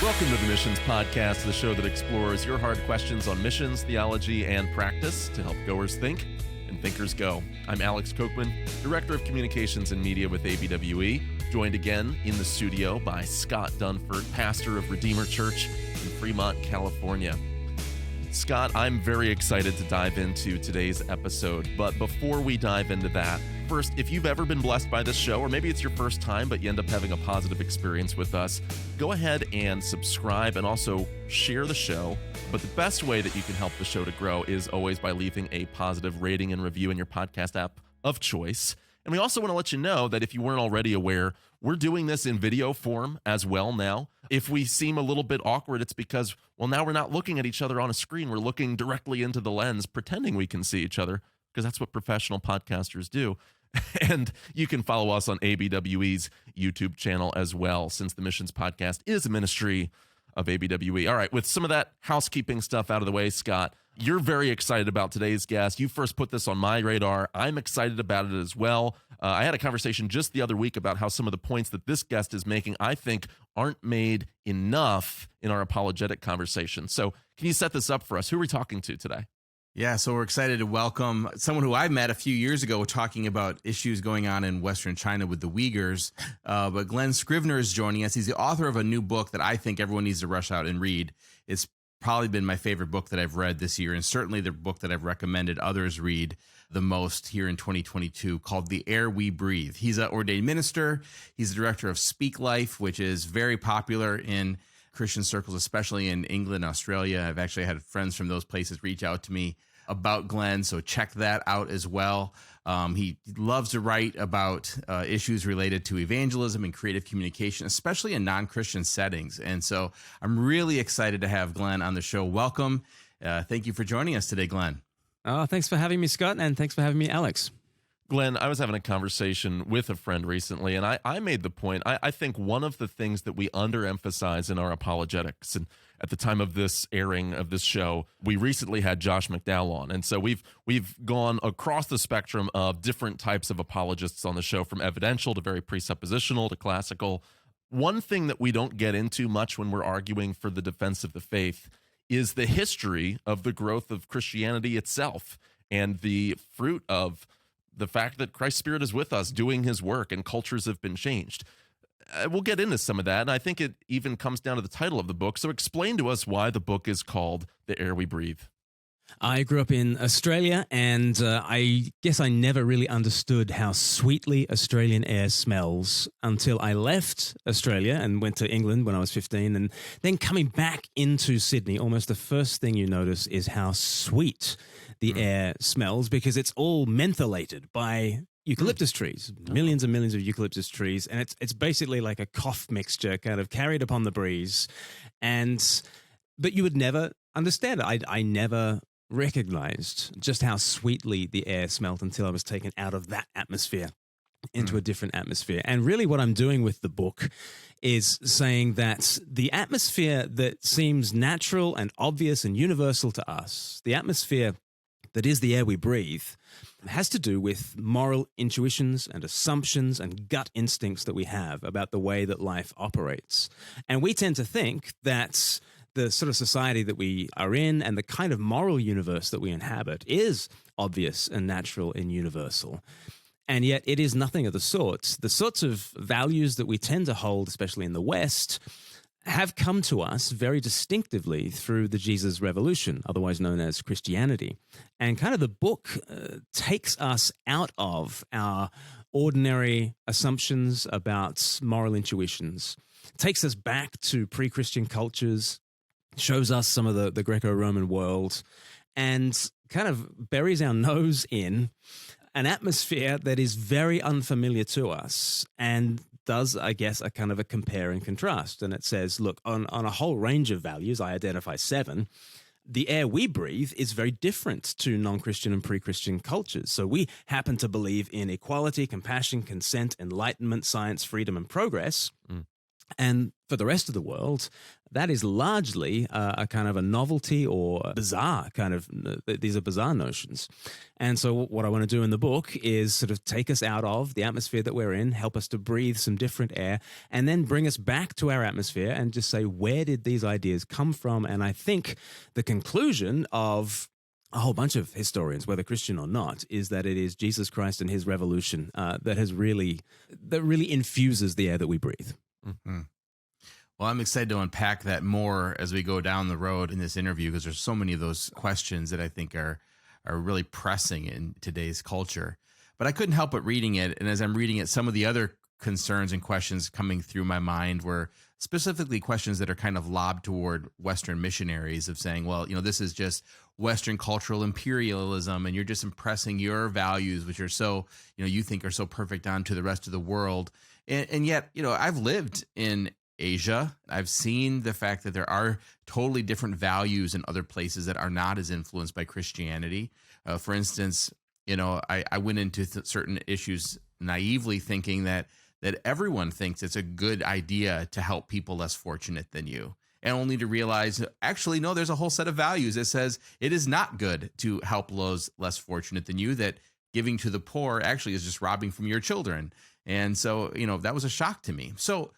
Welcome to the Missions Podcast, the show that explores your hard questions on missions, theology, and practice to help goers think and thinkers go. I'm Alex Kochman, Director of Communications and Media with ABWE, joined again in the studio by Scott Dunford, pastor of Redeemer Church in Fremont, California. Scott, I'm very excited to dive into today's episode, but before we dive into that, first, if you've ever been blessed by this show, or maybe it's your first time, but you end up having a positive experience with us, go ahead and subscribe and also share the show. But the best way that you can help the show to grow is always by leaving a positive rating and review in your podcast app of choice. And we also want to let you know that if you weren't already aware, we're doing this in video form as well now. If we seem a little bit awkward, it's because, well, now we're not looking at each other on a screen. We're looking directly into the lens, pretending we can see each other, because that's what professional podcasters do. And you can follow us on ABWE's YouTube channel as well, since the Missions Podcast is a ministry of ABWE. All right, with some of that housekeeping stuff out of the way, Scott, you're very excited about today's guest. You first put this on my radar. I'm excited about it as well. I had a conversation just the other week about how some of the points that this guest is making, I think, aren't made enough in our apologetic conversation. So can you set this up for us? Who are we talking to today? Yeah, so we're excited to welcome someone who I met a few years ago talking about issues going on in Western China with the Uyghurs. But Glen Scrivener is joining us. He's the author of a new book that I think everyone needs to rush out and read. It's probably been my favorite book that I've read this year, and certainly the book that I've recommended others read the most here in 2022, called The Air We Breathe. He's an ordained minister. He's the director of Speak Life, which is very popular in Christian circles, especially in England and Australia. I've actually had friends from those places reach out to me about Glen, so check that out as well. He loves to write about issues related to evangelism and creative communication, especially in non-Christian settings. And so I'm really excited to have Glen on the show. Welcome. Thank you for joining us today, Glen. Oh, thanks for having me, Scott, and thanks for having me, Alex. Glen, I was having a conversation with a friend recently, and I made the point, I think one of the things that we underemphasize in our apologetics, and at the time of this airing of this show, we recently had Josh McDowell on, and so we've gone across the spectrum of different types of apologists on the show, from evidential to very presuppositional to classical. One thing that we don't get into much when we're arguing for the defense of the faith is the history of the growth of Christianity itself and the fruit of the fact that Christ's Spirit is with us doing his work and cultures have been changed. We'll get into some of that, and I think it even comes down to the title of the book. So explain to us why the book is called The Air We Breathe. I grew up in Australia, and I guess I never really understood how sweetly Australian air smells until I left Australia and went to England when I was 15. And then coming back into Sydney, almost the first thing you notice is how sweet the air smells, because it's all mentholated by eucalyptus trees, millions and millions of eucalyptus trees. And it's basically like a cough mixture kind of carried upon the breeze. But you would never understand it. I never recognized just how sweetly the air smelled until I was taken out of that atmosphere into a different atmosphere. And really what I'm doing with the book is saying that the atmosphere that seems natural and obvious and universal to us, the atmosphere that is the air we breathe, has to do with moral intuitions and assumptions and gut instincts that we have about the way that life operates. And we tend to think that the sort of society that we are in and the kind of moral universe that we inhabit is obvious and natural and universal. And yet it is nothing of the sort. The sorts of values that we tend to hold, especially in the West, have come to us very distinctively through the Jesus Revolution, otherwise known as Christianity. And kind of the book takes us out of our ordinary assumptions about moral intuitions, takes us back to pre-Christian cultures, shows us some of the Greco-Roman world, and kind of buries our nose in an atmosphere that is very unfamiliar to us and does, I guess, a kind of a compare and contrast. And it says, look, on a whole range of values, I identify 7, the air we breathe is very different to non-Christian and pre-Christian cultures. So we happen to believe in equality, compassion, consent, enlightenment, science, freedom, and progress. And for the rest of the world, that is largely a kind of a novelty or bizarre kind of, these are bizarre notions. And so what I want to do in the book is sort of take us out of the atmosphere that we're in, help us to breathe some different air, and then bring us back to our atmosphere and just say, where did these ideas come from? And I think the conclusion of a whole bunch of historians, whether Christian or not, is that it is Jesus Christ and his revolution that really infuses the air that we breathe. Mm-hmm. Well, I'm excited to unpack that more as we go down the road in this interview, because there's so many of those questions that I think are really pressing in today's culture. But I couldn't help but reading it, and as I'm reading it, some of the other concerns and questions coming through my mind were specifically questions that are kind of lobbed toward Western missionaries of saying, well, this is just Western cultural imperialism, and you're just impressing your values, which are so, you think are so perfect onto the rest of the world. And yet, I've lived in Asia. I've seen the fact that there are totally different values in other places that are not as influenced by Christianity. For instance, I went into certain issues naively thinking that everyone thinks it's a good idea to help people less fortunate than you. And only to realize, actually, no, there's a whole set of values that says it is not good to help those less fortunate than you, that giving to the poor actually is just robbing from your children. And so, that was a shock to me. So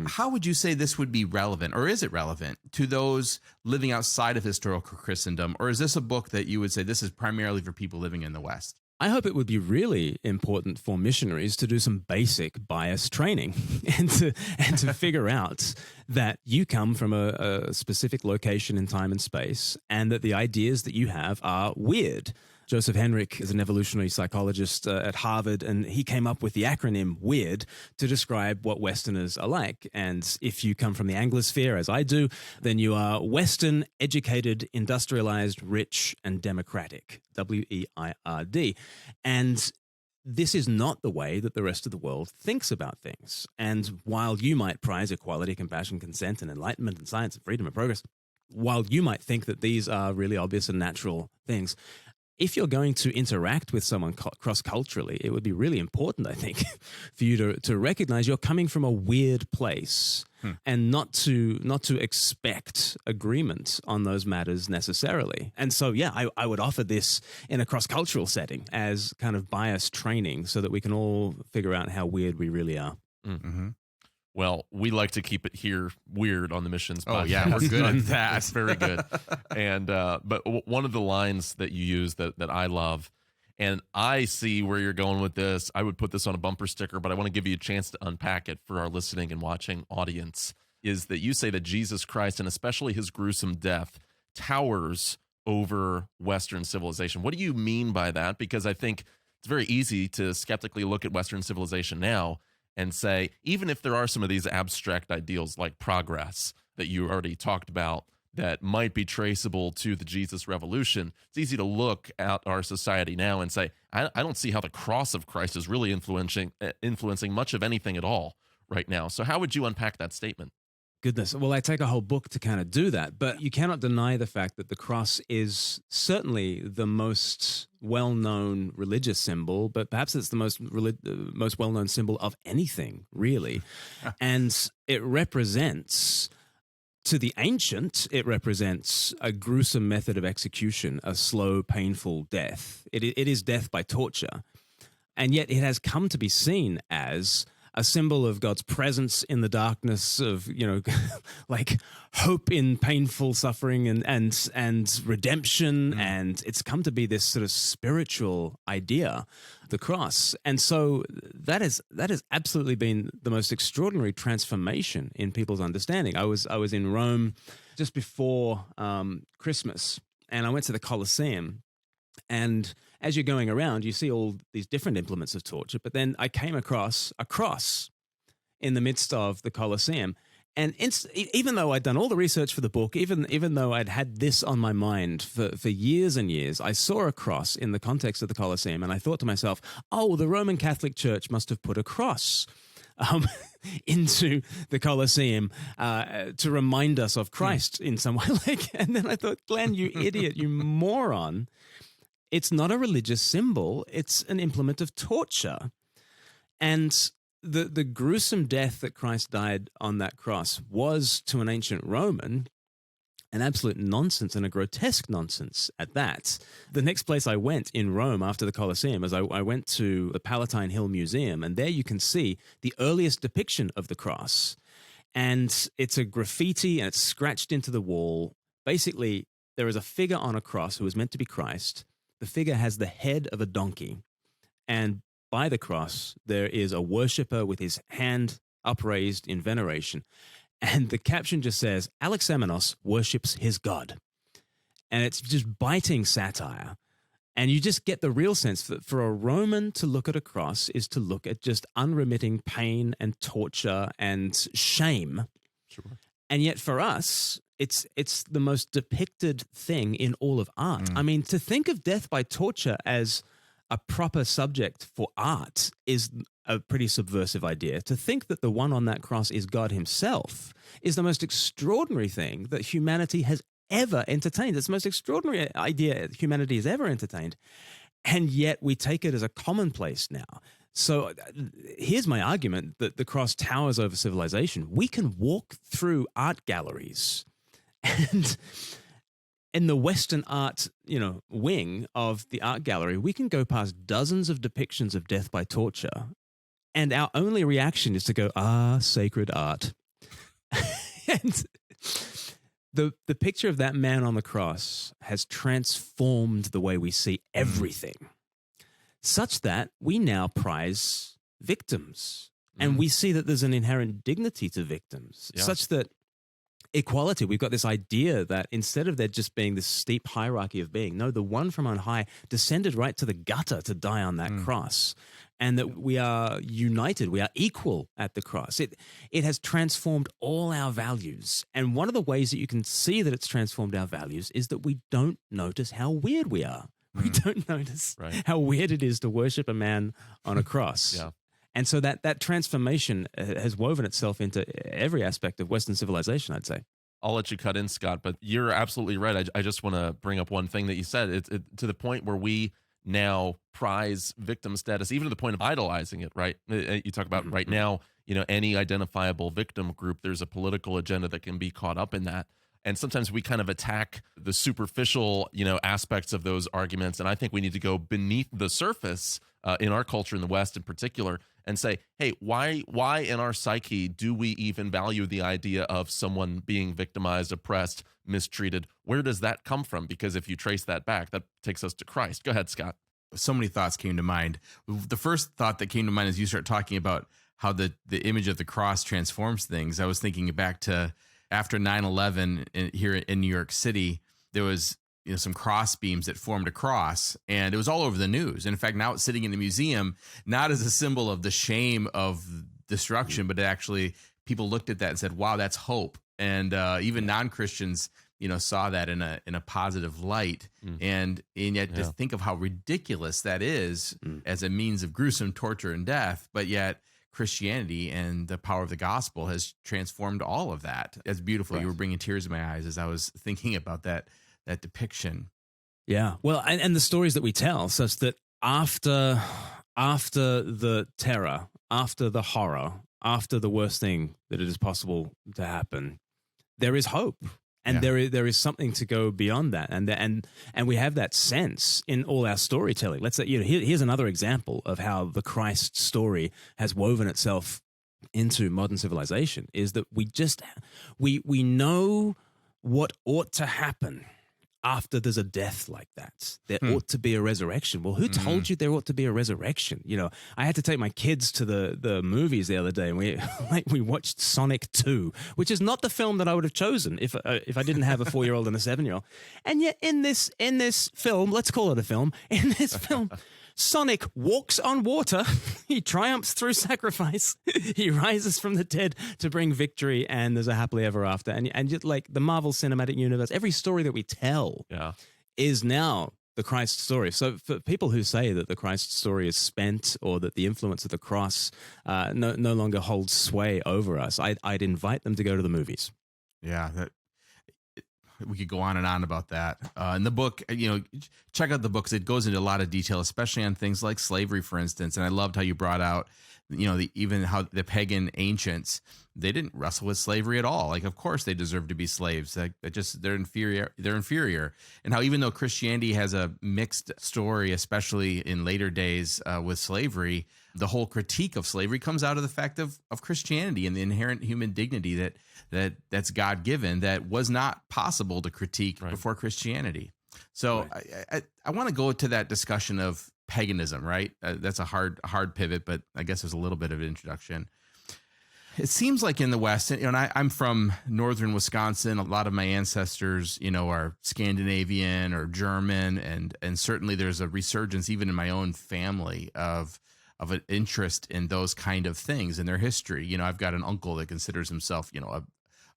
how would you say this would be relevant, or is it relevant to those living outside of historical Christendom? Or is this a book that you would say this is primarily for people living in the West? I hope it would be really important for missionaries to do some basic bias training and to figure out that you come from a specific location in time and space, and that the ideas that you have are weird. Joseph Henrich is an evolutionary psychologist at Harvard, and he came up with the acronym WEIRD to describe what Westerners are like. And if you come from the Anglosphere, as I do, then you are Western, educated, industrialized, rich, and democratic. WEIRD. And this is not the way that the rest of the world thinks about things. And while you might prize equality, compassion, consent, and enlightenment, and science, and freedom, and progress, while you might think that these are really obvious and natural things, if you're going to interact with someone cross-culturally, it would be really important, I think, for you to recognize you're coming from a weird place and not to expect agreement on those matters necessarily. And so, I would offer this in a cross-cultural setting as kind of bias training so that we can all figure out how weird we really are. Mm-hmm. Well, we like to keep it here weird on the Missions podcast. Oh, yeah, we're good at that. It's very good. And but one of the lines that you use that I love, and I see where you're going with this, I would put this on a bumper sticker, but I want to give you a chance to unpack it for our listening and watching audience, is that you say that Jesus Christ, and especially his gruesome death, towers over Western civilization. What do you mean by that? Because I think it's very easy to skeptically look at Western civilization now and say, even if there are some of these abstract ideals like progress that you already talked about that might be traceable to the Jesus revolution, it's easy to look at our society now and say, I don't see how the cross of Christ is really influencing much of anything at all right now. So how would you unpack that statement? Goodness. Well, I take a whole book to kind of do that, but you cannot deny the fact that the cross is certainly the most well-known religious symbol, but perhaps it's the most well-known symbol of anything, really. And it represents, to the ancient, it represents a gruesome method of execution, a slow, painful death. It is death by torture. And yet it has come to be seen as a symbol of God's presence in the darkness, of, like hope in painful suffering and redemption. And it's come to be this sort of spiritual idea, the cross. And so that has absolutely been the most extraordinary transformation in people's understanding. I was in Rome just before Christmas, and I went to the Colosseum. And as you're going around, you see all these different implements of torture. But then I came across a cross in the midst of the Colosseum. And even though I'd done all the research for the book, even though I'd had this on my mind for years and years, I saw a cross in the context of the Colosseum. And I thought to myself, oh, the Roman Catholic Church must have put a cross into the Colosseum to remind us of Christ in some way. And then I thought, Glenn, you idiot, you moron. It's not a religious symbol. It's an implement of torture. And the gruesome death that Christ died on that cross was, to an ancient Roman, an absolute nonsense, and a grotesque nonsense at that. The next place I went in Rome after the Colosseum is I went to the Palatine Hill Museum, and there you can see the earliest depiction of the cross. And it's a graffiti, and it's scratched into the wall. Basically, there is a figure on a cross who is meant to be Christ. The figure has the head of a donkey, and by the cross, there is a worshipper with his hand upraised in veneration. And the caption just says, Alexamenos worships his God. And it's just biting satire. And you just get the real sense that for a Roman to look at a cross is to look at just unremitting pain and torture and shame. Sure. And yet for us, it's the most depicted thing in all of art. I mean, to think of death by torture as a proper subject for art is a pretty subversive idea. To think that the one on that cross is God himself is the most extraordinary thing that humanity has ever entertained. It's the most extraordinary idea humanity has ever entertained. And yet we take it as a commonplace now. So here's my argument that the cross towers over civilization. We can walk through art galleries and in the Western art, wing of the art gallery, we can go past dozens of depictions of death by torture, and our only reaction is to go, sacred art. And the picture of that man on the cross has transformed the way we see everything, such that we now prize victims, and we see that there's an inherent dignity to victims, such that equality, we've got this idea that instead of there just being this steep hierarchy of being, no, the one from on high descended right to the gutter to die on that cross, and that we are united, we are equal at the cross. It has transformed all our values. And one of the ways that you can see that it's transformed our values is that we don't notice how weird we are. We don't notice how weird it is to worship a man on a cross. And so that transformation has woven itself into every aspect of Western civilization, I'd say. I'll let you cut in, Scott, but you're absolutely right. I just want to bring up one thing that you said. It's to the point where we now prize victim status, even to the point of idolizing it, right? You talk about right now, any identifiable victim group, there's a political agenda that can be caught up in that. And sometimes we kind of attack the superficial, aspects of those arguments. And I think we need to go beneath the surface in our culture in the West in particular and say, hey, why in our psyche do we even value the idea of someone being victimized, oppressed, mistreated? Where does that come from? Because if you trace that back, that takes us to Christ. Go ahead, Scott. So many thoughts came to mind. The first thought that came to mind as you start talking about how the image of the cross transforms things, I was thinking back to after 9/11 here in New York City, there was some cross beams that formed a cross, and it was all over the news. And in fact, now it's sitting in the museum, not as a symbol of the shame of destruction, but actually people looked at that and said, wow, that's hope. And even non-Christians, saw that in a positive light. And yet to think of how ridiculous that is as a means of gruesome torture and death, but yet Christianity and the power of the gospel has transformed all of that. That's beautiful. Right. You were bringing tears to my eyes as I was thinking about that depiction. Yeah. Well, and the stories that we tell, such that after the terror, after the horror, after the worst thing that it is possible to happen, there is hope. And there is something to go beyond that, and we have that sense in all our storytelling. Let's say, here's another example of how the Christ story has woven itself into modern civilization. Is that we know what ought to happen after there's a death like that. There ought to be a resurrection. Well, who told you there ought to be a resurrection? I had to take my kids to the movies the other day, and we watched Sonic 2, which is not the film that I would have chosen if I didn't have a 4-year-old and a 7-year-old. And yet in this film, let's call it a film, in this film, Sonic walks on water. He triumphs through sacrifice. He rises from the dead to bring victory, and there's a happily ever after. And just like the Marvel Cinematic Universe, every story that we tell is now the Christ story. So for people who say that the Christ story is spent or that the influence of the cross no longer holds sway over us, I'd invite them to go to the movies. Yeah, we could go on and on about that. In the book, check out the book 'cause it goes into a lot of detail, especially on things like slavery, for instance. And I loved how you brought out, even how the pagan ancients, they didn't wrestle with slavery at all. Like, of course, they deserve to be slaves. They're inferior. They're inferior. And how even though Christianity has a mixed story, especially in later days with slavery, the whole critique of slavery comes out of the fact of Christianity and the inherent human dignity that's God given that was not possible to critique before Christianity. So I want to go to that discussion of paganism, right? That's a hard pivot, but I guess there's a little bit of an introduction. It seems like in the West, and I'm from northern Wisconsin. A lot of my ancestors, are Scandinavian or German, and certainly there's a resurgence even in my own family of an interest in those kind of things in their history. I've got an uncle that considers himself,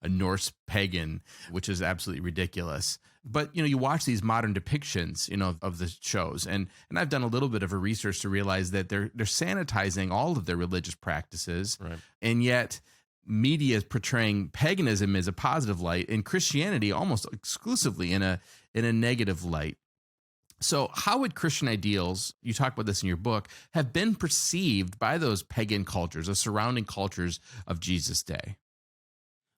a Norse pagan, which is absolutely ridiculous. But, you watch these modern depictions, of the shows. And I've done a little bit of a research to realize that they're sanitizing all of their religious practices. Right. And yet media is portraying paganism as a positive light and Christianity almost exclusively in a negative light. So how would Christian ideals, you talk about this in your book, have been perceived by those pagan cultures, the surrounding cultures of Jesus' day?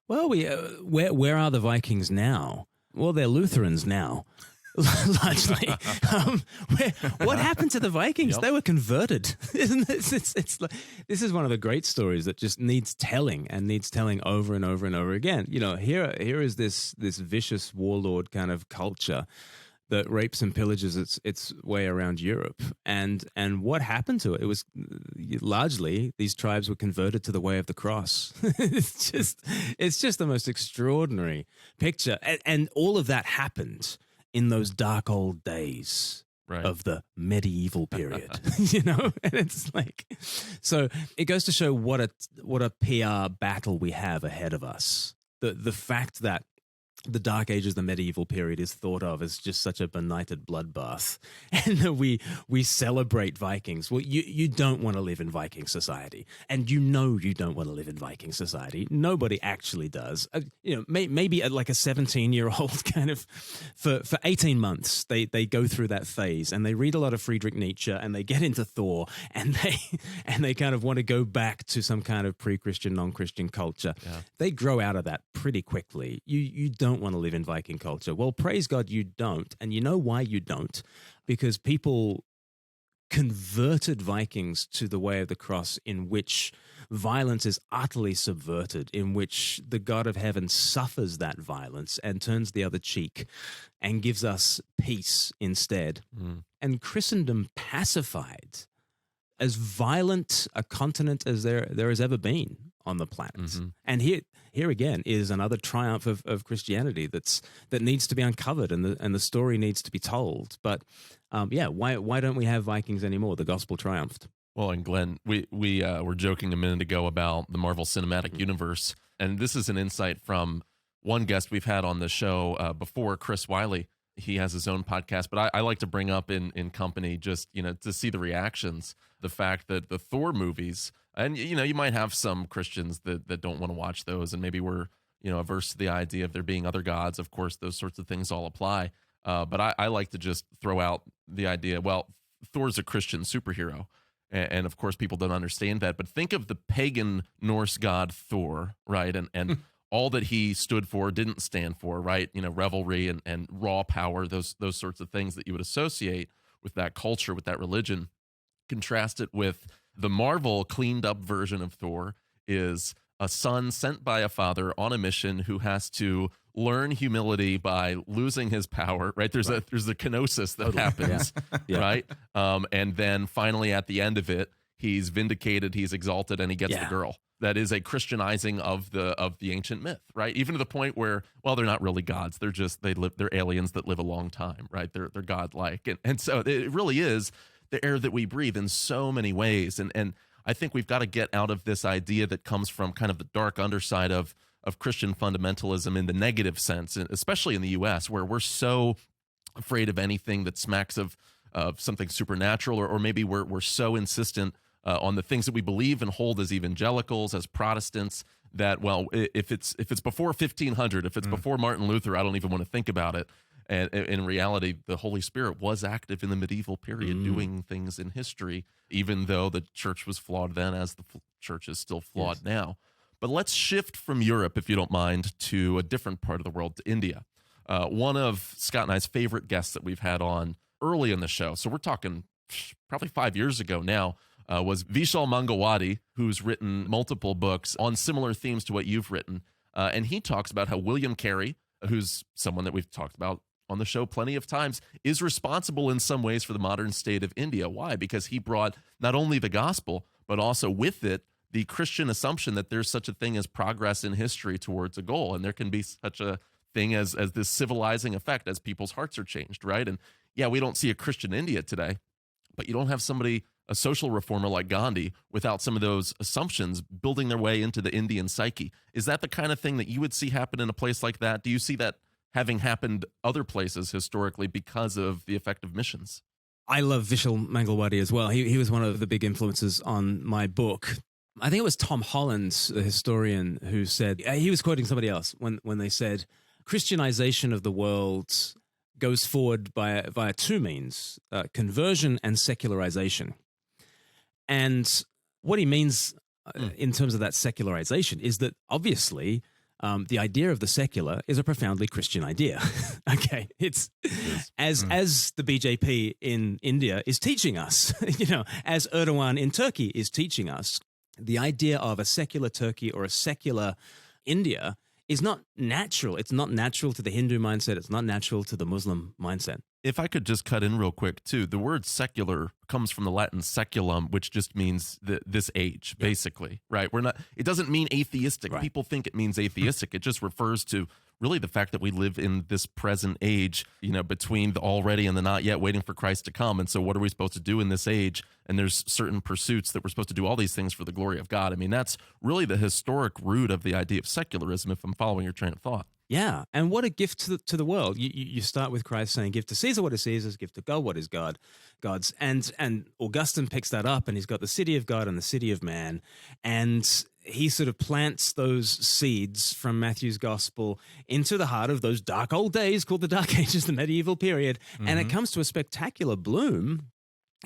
Well, where are the Vikings now? Well, they're Lutherans now, largely. What happened to the Vikings? Yep. They were converted. Isn't it? This is one of the great stories that just needs telling over and over and over again. Here is this vicious warlord kind of culture that rapes and pillages its way around Europe. And what happened to it? It was largely these tribes were converted to the way of the cross. It's just the most extraordinary picture. And all of that happened in those dark old days of the medieval period, and it's like, so it goes to show what a PR battle we have ahead of us. The fact that the Dark Ages, the medieval period, is thought of as just such a benighted bloodbath, and that we celebrate Vikings. Well, you don't want to live in Viking society, and you don't want to live in Viking society. Nobody actually does. Maybe like a 17-year-old kind of for 18 months they go through that phase, and they read a lot of Friedrich Nietzsche, and they get into Thor, and they kind of want to go back to some kind of pre-Christian, non-Christian culture. Yeah. They grow out of that pretty quickly. You don't want to live in Viking culture. Well, praise God you don't. And you know why you don't? Because people converted Vikings to the way of the cross, in which violence is utterly subverted, in which the God of heaven suffers that violence and turns the other cheek and gives us peace instead. And Christendom pacified as violent a continent as there has ever been on the planet. Mm-hmm. And here again is another triumph of Christianity that needs to be uncovered, and the story needs to be told. But why don't we have Vikings anymore? The gospel triumphed. Well, and Glenn, we were joking a minute ago about the Marvel Cinematic Universe, and this is an insight from one guest we've had on the show before, Chris Wiley. He has his own podcast, but I like to bring up in company just, to see the reactions, the fact that the Thor movies, and, you might have some Christians that don't want to watch those, and maybe we're, averse to the idea of there being other gods. Of course, those sorts of things all apply. But I like to just throw out the idea, well, Thor's a Christian superhero. And of course, people don't understand that. But think of the pagan Norse god Thor, right? And all that he stood for, didn't stand for, right? Revelry and raw power, those sorts of things that you would associate with that culture, with that religion. Contrast it with the Marvel cleaned up version of Thor is a son sent by a father on a mission who has to learn humility by losing his power, right? There's a kenosis that happens, right? And then finally at the end of it, he's vindicated, he's exalted, and he gets the girl. That is a Christianizing of the ancient myth, right? Even to the point where, well, they're not really gods. They're aliens that live a long time, right? They're godlike. And so it really is the air that we breathe in so many ways. And I think we've got to get out of this idea that comes from kind of the dark underside of Christian fundamentalism in the negative sense, especially in the U.S., where we're so afraid of anything that smacks of something supernatural, or maybe we're so insistent on the things that we believe and hold as evangelicals, as Protestants, that, well, if it's before 1500, if it's before Martin Luther, I don't even want to think about it. And in reality, the Holy Spirit was active in the medieval period, doing things in history, even though the church was flawed then, as the church is still flawed now. But let's shift from Europe, if you don't mind, to a different part of the world, to India. One of Scott and I's favorite guests that we've had on early in the show, so we're talking probably 5 years ago now, was Vishal Mangalwadi, who's written multiple books on similar themes to what you've written. And he talks about how William Carey, who's someone that we've talked about on the show plenty of times, is responsible in some ways for the modern state of India. Why? Because he brought not only the gospel, but also with it the Christian assumption that there's such a thing as progress in history towards a goal, and there can be such a thing as this civilizing effect as people's hearts are changed, right? And yeah, we don't see a Christian India today, but you don't have somebody, a social reformer like Gandhi, without some of those assumptions building their way into the Indian psyche. Is that the kind of thing that you would see happen in a place like that? Do you see that having happened other places historically because of the effect of missions? I love Vishal Mangalwadi as well. He was one of the big influences on my book. I think it was Tom Holland, the historian, who said, he was quoting somebody else when they said, Christianization of the world goes forward via two means, conversion and secularization. And what he means in terms of that secularization is that obviously the idea of the secular is a profoundly Christian idea. Okay, it's as the BJP in India is teaching us, as Erdogan in Turkey is teaching us, the idea of a secular Turkey or a secular India is not natural. It's not natural to the Hindu mindset. It's not natural to the Muslim mindset. If I could just cut in real quick, too, the word secular comes from the Latin seculum, which just means this age, basically, right? It doesn't mean atheistic. Right. People think it means atheistic. It just refers to really the fact that we live in this present age, between the already and the not yet, waiting for Christ to come. And so what are we supposed to do in this age? And there's certain pursuits that we're supposed to do all these things for the glory of God. I mean, that's really the historic root of the idea of secularism, if I'm following your train of thought. Yeah, and what a gift to the world. You start with Christ saying, give to Caesar what is Caesar's, give to God what is God's. And Augustine picks that up, and he's got the city of God and the city of man. And he sort of plants those seeds from Matthew's gospel into the heart of those dark old days called the Dark Ages, the medieval period. And it comes to a spectacular bloom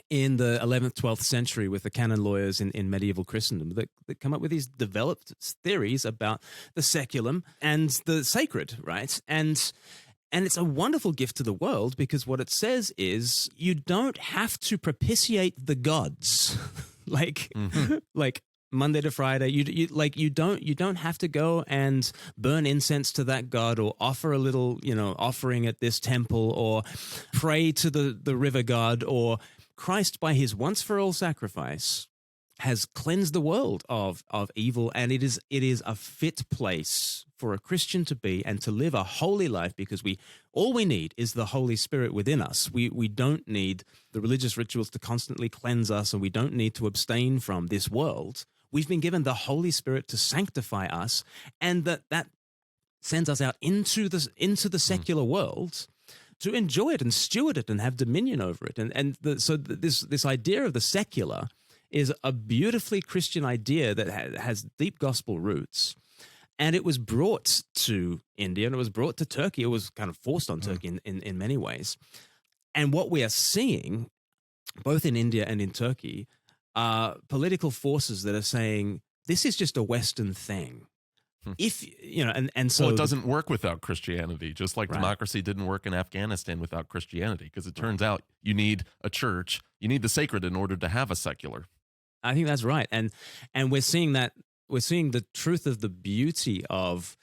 in the 11th, 12th century with the canon lawyers in medieval Christendom that come up with these developed theories about the seculum and the sacred, right? And it's a wonderful gift to the world because what it says is you don't have to propitiate the gods like Monday to Friday. You don't have to go and burn incense to that god or offer a little, offering at this temple or pray to the river god. Or Christ, by his once-for-all sacrifice, has cleansed the world of evil, and it is a fit place for a Christian to be and to live a holy life, because all we need is the Holy Spirit within us. We don't need the religious rituals to constantly cleanse us, and we don't need to abstain from this world. We've been given the Holy Spirit to sanctify us, and that sends us out into the secular world to enjoy it and steward it and have dominion over it. So this idea of the secular is a beautifully Christian idea that has deep gospel roots. And it was brought to India and it was brought to Turkey. It was kind of forced on Turkey in many ways. And what we are seeing, both in India and in Turkey, are political forces that are saying, this is just a Western thing. So it doesn't work without Christianity, just like democracy didn't work in Afghanistan without Christianity, because it turns out you need a church, you need the sacred in order to have a secular. I think that's right. And we're seeing the truth of the beauty of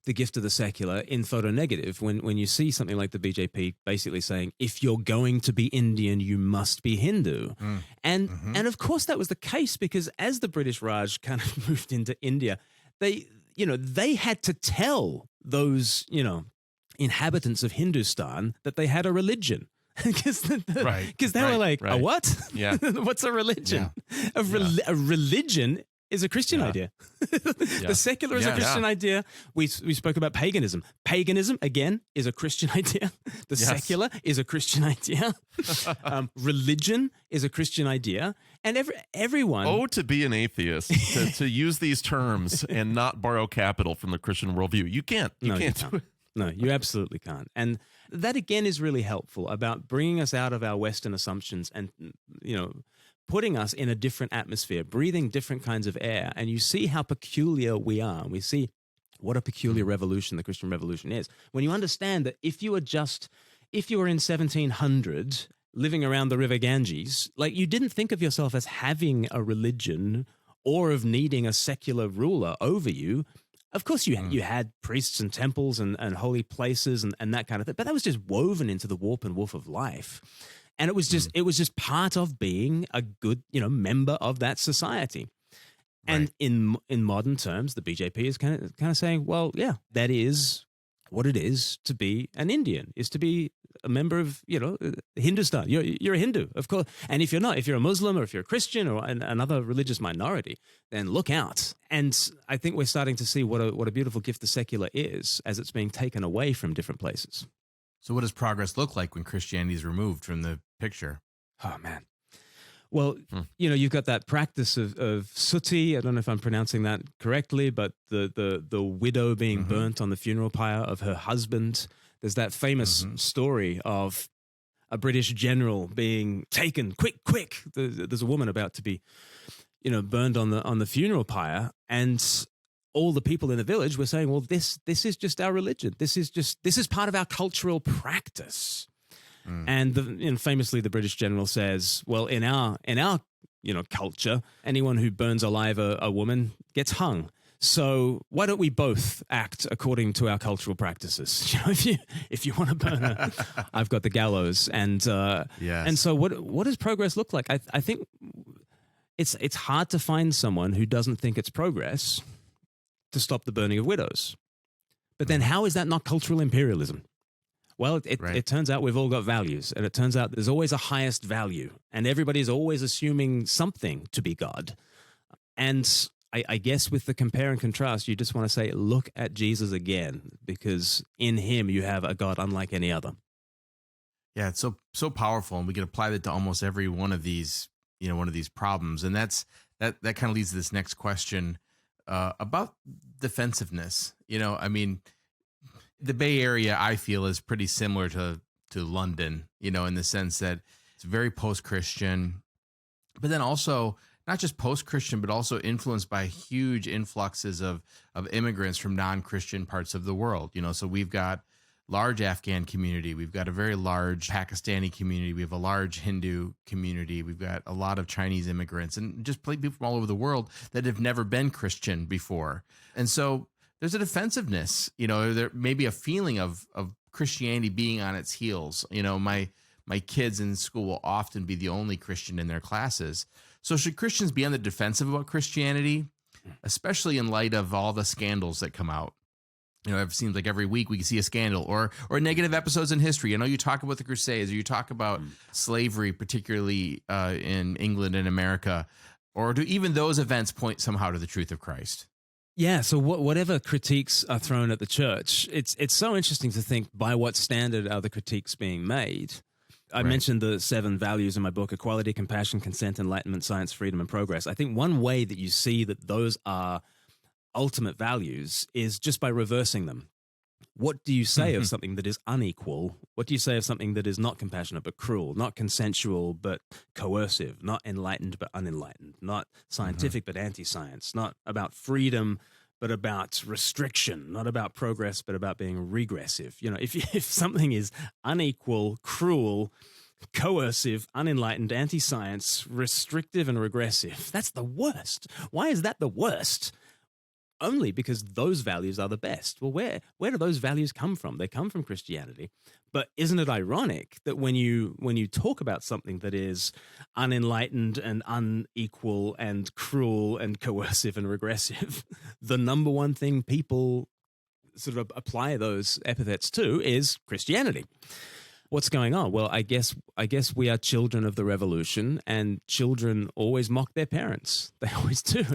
the gift of the secular in photo negative when you see something like the BJP basically saying, if you're going to be Indian, you must be Hindu. And of course that was the case, because as the British Raj kind of moved into India, they had to tell those, inhabitants of Hindustan that they had a religion. Because they were like, a what? Yeah. What's a religion? Yeah. A religion is a Christian idea. The secular is a Christian idea. We spoke about paganism. Paganism, again, is a Christian idea. The secular is a Christian idea. Religion is a Christian idea. And everyone. Oh, to be an atheist, to use these terms and not borrow capital from the Christian worldview. You can't. You can't do it. No, you absolutely can't. And that, again, is really helpful about bringing us out of our Western assumptions and, putting us in a different atmosphere, breathing different kinds of air. And you see how peculiar we are. And we see what a peculiar revolution the Christian revolution is. When you understand that if you were in 1700 living around the River Ganges, like, you didn't think of yourself as having a religion or of needing a secular ruler over you. Of course, you had priests and temples and holy places and that kind of thing, but that was just woven into the warp and woof of life. And it was just part of being a good, member of that society. And in modern terms, the BJP is kind of saying, well, yeah, that is what it is to be an Indian, is to be a member of, Hindustan. You're a Hindu, of course. And if you're not, if you're a Muslim or if you're a Christian or another religious minority, then look out. And I think we're starting to see what a beautiful gift the secular is as it's being taken away from different places. So what does progress look like when Christianity is removed from the picture? Oh, man. Well, you've got that practice of sati. I don't know if I'm pronouncing that correctly, but the widow being burnt on the funeral pyre of her husband. There's that famous story of a British general being taken, quick. There's a woman about to be, burned on the funeral pyre, and all the people in the village were saying, well, this is just our religion. This is part of our cultural practice. And famously, the British general says, well, in our culture, anyone who burns alive a woman gets hung. So why don't we both act according to our cultural practices? If you want to burn her, I've got the gallows. And and so what does progress look like? I think it's hard to find someone who doesn't think it's progress to stop the burning of widows. But then how is that not cultural imperialism? Well, it turns out we've all got values, and it turns out there's always a highest value, and everybody's always assuming something to be God. And I guess with the compare and contrast, you just want to say, look at Jesus again, because in him you have a God unlike any other. Yeah, it's so powerful, and we can apply that to almost every one of these, one of these problems. And that kind of leads to this next question about defensiveness. The Bay Area, I feel, is pretty similar to London, in the sense that it's very post-Christian, but then also not just post-Christian, but also influenced by huge influxes of immigrants from non-Christian parts of the world. So we've got large Afghan community, we've got a very large Pakistani community, we have a large Hindu community, we've got a lot of Chinese immigrants, and just people from all over the world that have never been Christian before. And so there's a defensiveness, there may be a feeling of Christianity being on its heels. My kids in school will often be the only Christian in their classes. So should Christians be on the defensive about Christianity, especially in light of all the scandals that come out? It seems like every week we see a scandal or negative episodes in history. You talk about the Crusades, or you talk about slavery, particularly in England and America, or do even those events point somehow to the truth of Christ? Yeah, so whatever critiques are thrown at the church, it's so interesting to think by what standard are the critiques being made. I mentioned the 7 values in my book: equality, compassion, consent, enlightenment, science, freedom, and progress. I think one way that you see that those are ultimate values is just by reversing them. What do you say of something that is unequal? What do you say of something that is not compassionate but cruel, not consensual but coercive, not enlightened but unenlightened, not scientific but anti-science, not about freedom but about restriction, not about progress but about being regressive? If something is unequal, cruel, coercive, unenlightened, anti-science, restrictive, and regressive, that's the worst. Why is that the worst? Only because those values are the best. Well, where do those values come from? They come from Christianity. But isn't it ironic that when you talk about something that is unenlightened and unequal and cruel and coercive and regressive, the number one thing people sort of apply those epithets to is Christianity? What's going on? Well, I guess we are children of the revolution, and children always mock their parents. They always do.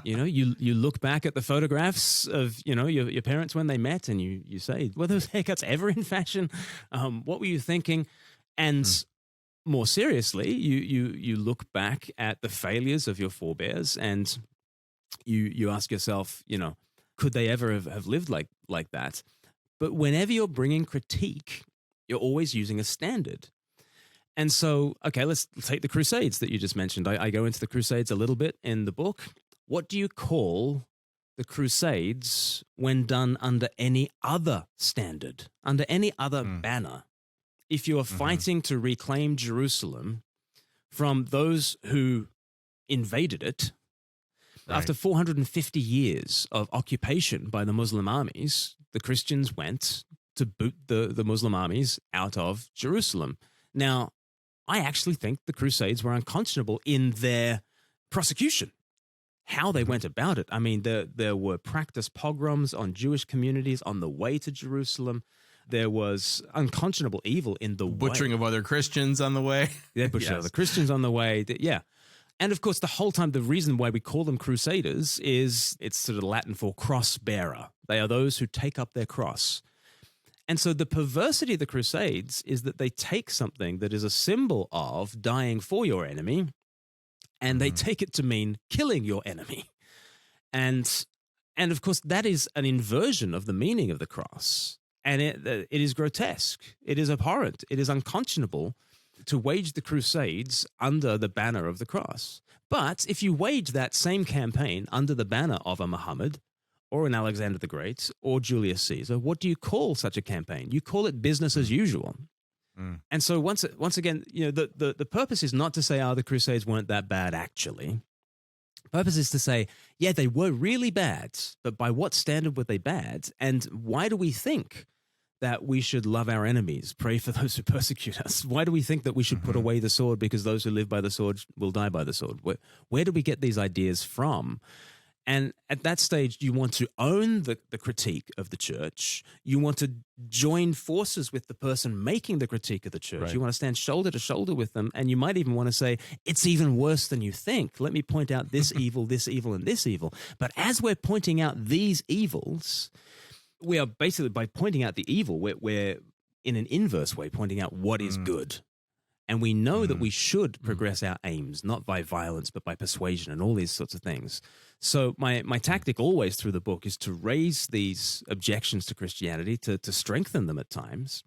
You look back at the photographs of your parents when they met, and you say, were those haircuts ever in fashion? What were you thinking? And more seriously, you look back at the failures of your forebears and you ask yourself, could they ever have lived like that? But whenever you're bringing critique, you're always using a standard. And so, okay, let's take the Crusades that you just mentioned. I go into the Crusades a little bit in the book. What do you call the Crusades when done under any other standard, under any other banner? If you are fighting to reclaim Jerusalem from those who invaded it, after 450 years of occupation by the Muslim armies, the Christians went to boot the Muslim armies out of Jerusalem. Now, I actually think the Crusades were unconscionable in their prosecution. How they went about it. I mean, there were practiced pogroms on Jewish communities on the way to Jerusalem. There was unconscionable evil in the butchering of other Christians on the way. Yeah, butchering other Christians on the way. Yeah. And of course, the whole time, the reason why we call them crusaders is it's sort of Latin for cross bearer. They are those who take up their cross. And so the perversity of the Crusades is that they take something that is a symbol of dying for your enemy, and they take it to mean killing your enemy. And of course, that is an inversion of the meaning of the cross. And it is grotesque. It is abhorrent. It is unconscionable to wage the Crusades under the banner of the cross. But if you wage that same campaign under the banner of a Muhammad or an Alexander the Great or Julius Caesar, what do you call such a campaign? You call it business as usual. And so once again, the purpose is not to say, the Crusades weren't that bad actually. The purpose is to say, yeah, they were really bad, but by what standard were they bad? And why do we think that we should love our enemies, pray for those who persecute us? Why do we think that we should put away the sword because those who live by the sword will die by the sword? Where do we get these ideas from? And at that stage, you want to own the critique of the church. You want to join forces with the person making the critique of the church. Right. You want to stand shoulder to shoulder with them. And you might even want to say, it's even worse than you think. Let me point out this evil, this evil, and this evil. But as we're pointing out these evils, we are basically, by pointing out the evil, we're in an inverse way pointing out what is good. And we know that we should progress our aims, not by violence, but by persuasion and all these sorts of things. So my tactic always through the book is to raise these objections to Christianity, to strengthen them at times,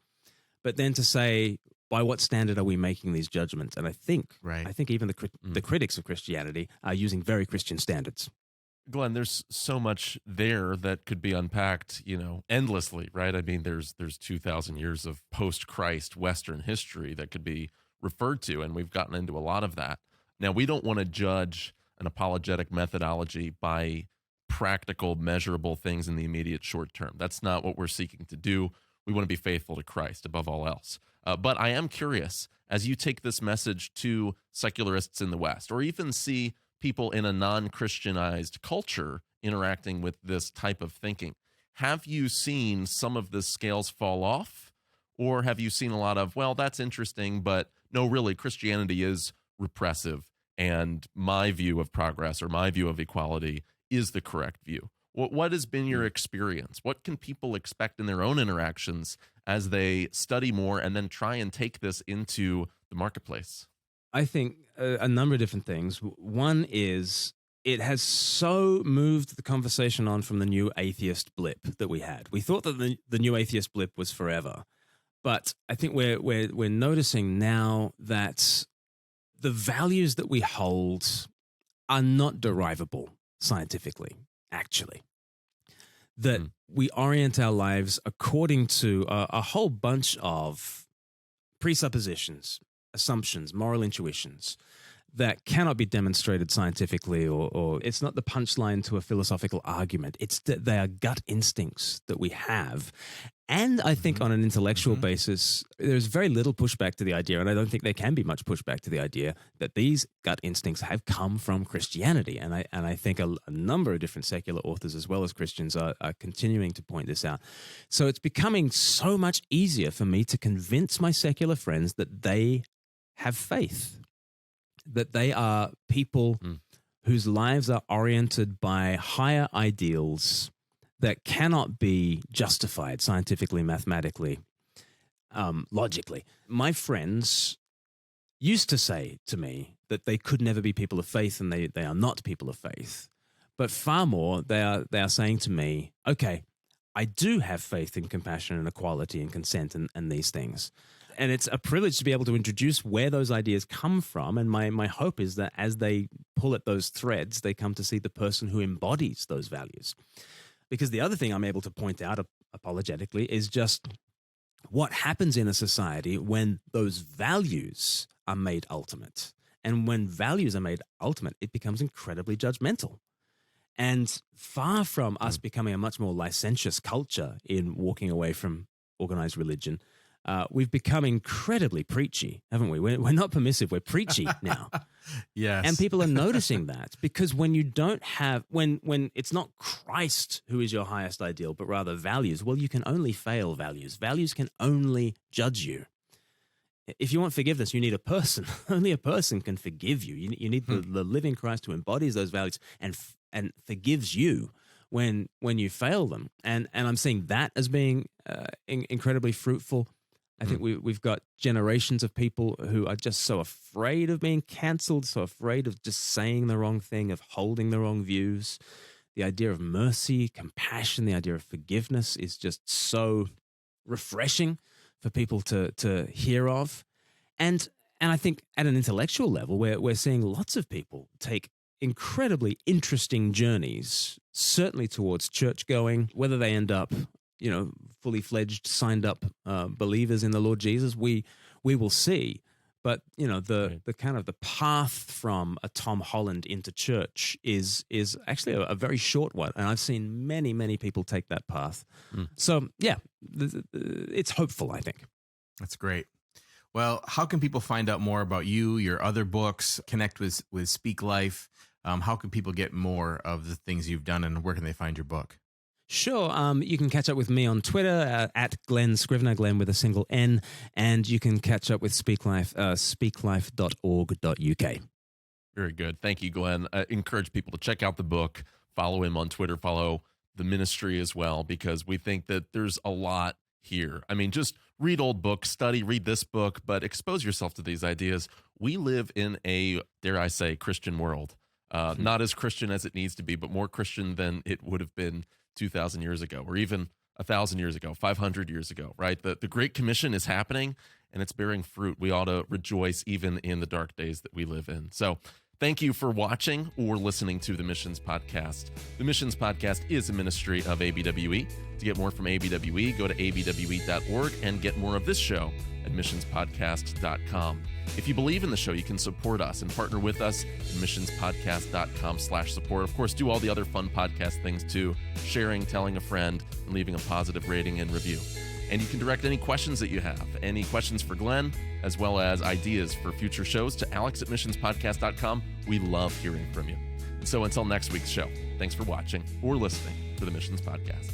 but then to say, by what standard are we making these judgments? And I think even the critics of Christianity are using very Christian standards. Glenn, there's so much there that could be unpacked, endlessly, right? I mean, there's 2,000 years of post-Christ Western history that could be referred to, and we've gotten into a lot of that. Now, we don't want to judge an apologetic methodology by practical, measurable things in the immediate short term. That's not what we're seeking to do. We want to be faithful to Christ above all else. But I am curious, as you take this message to secularists in the West, or even see people in a non-Christianized culture interacting with this type of thinking, have you seen some of the scales fall off? Or have you seen a lot of, well, that's interesting, but no, really, Christianity is repressive, and my view of progress or my view of equality is the correct view? What has been your experience? What can people expect in their own interactions as they study more and then try and take this into the marketplace? I think a number of different things. One is it has so moved the conversation on from the new atheist blip that we had. We thought that the new atheist blip was forever. But I think we're noticing now that the values that we hold are not derivable scientifically, actually. That we orient our lives according to a whole bunch of presuppositions, assumptions, moral intuitions that cannot be demonstrated scientifically, or it's not the punchline to a philosophical argument. It's that they are gut instincts that we have. And I think on an intellectual basis, there's very little pushback to the idea, and I don't think there can be much pushback to the idea that these gut instincts have come from Christianity. And I think a number of different secular authors as well as Christians are continuing to point this out. So it's becoming so much easier for me to convince my secular friends that they have faith, that they are people whose lives are oriented by higher ideals that cannot be justified scientifically, mathematically, logically. My friends used to say to me that they could never be people of faith, and they are not people of faith. But far more, they are saying to me, okay, I do have faith in compassion and equality and consent and these things. And it's a privilege to be able to introduce where those ideas come from. And my hope is that as they pull at those threads, they come to see the person who embodies those values. Because the other thing I'm able to point out apologetically is just what happens in a society when those values are made ultimate. And when values are made ultimate, it becomes incredibly judgmental. And far from us becoming a much more licentious culture in walking away from organized religion, we've become incredibly preachy, haven't we? We're not permissive, we're preachy now. Yes. And people are noticing that, because when you don't have, when it's not Christ who is your highest ideal, but rather values, well, you can only fail values. Values can only judge you. If you want forgiveness, you need a person. Only a person can forgive you. You need the living Christ who embodies those values and forgives you when you fail them. And I'm seeing that as being incredibly fruitful. I think we've got generations of people who are just so afraid of being canceled, so afraid of just saying the wrong thing, of holding the wrong views. The idea of mercy, compassion, the idea of forgiveness is just so refreshing for people to hear of. And I think at an intellectual level, we're seeing lots of people take incredibly interesting journeys, certainly towards church going, whether they end up, fully fledged, signed up believers in the Lord Jesus, we will see. But the kind of the path from a Tom Holland into church is actually a very short one, and I've seen many people take that path. So yeah, it's hopeful, I think. That's great. Well, how can people find out more about you, your other books, connect with Speak Life? How can people get more of the things you've done, and where can they find your book? Sure. You can catch up with me on Twitter at Glen Scrivener, Glen with a single N, and you can catch up with Speak Life, speaklife.org.uk. Very good. Thank you, Glen. I encourage people to check out the book, follow him on Twitter, follow the ministry as well, because we think that there's a lot here. I mean, just read old books, read this book, but expose yourself to these ideas. We live in a, dare I say, Christian world. Not as Christian as it needs to be, but more Christian than it would have been 2,000 years ago, or even 1,000 years ago, 500 years ago, right? The Great Commission is happening, and it's bearing fruit. We ought to rejoice even in the dark days that we live in. So thank you for watching or listening to the Missions Podcast. The Missions Podcast is a ministry of ABWE. To get more from ABWE, go to abwe.org and get more of this show at missionspodcast.com. If you believe in the show, you can support us and partner with us at missionspodcast.com/support. Of course, do all the other fun podcast things too, sharing, telling a friend, and leaving a positive rating and review. And you can direct any questions that you have, any questions for Glen, as well as ideas for future shows, to alex@missionspodcast.com. We love hearing from you. And so until next week's show, thanks for watching or listening to the Missions Podcast.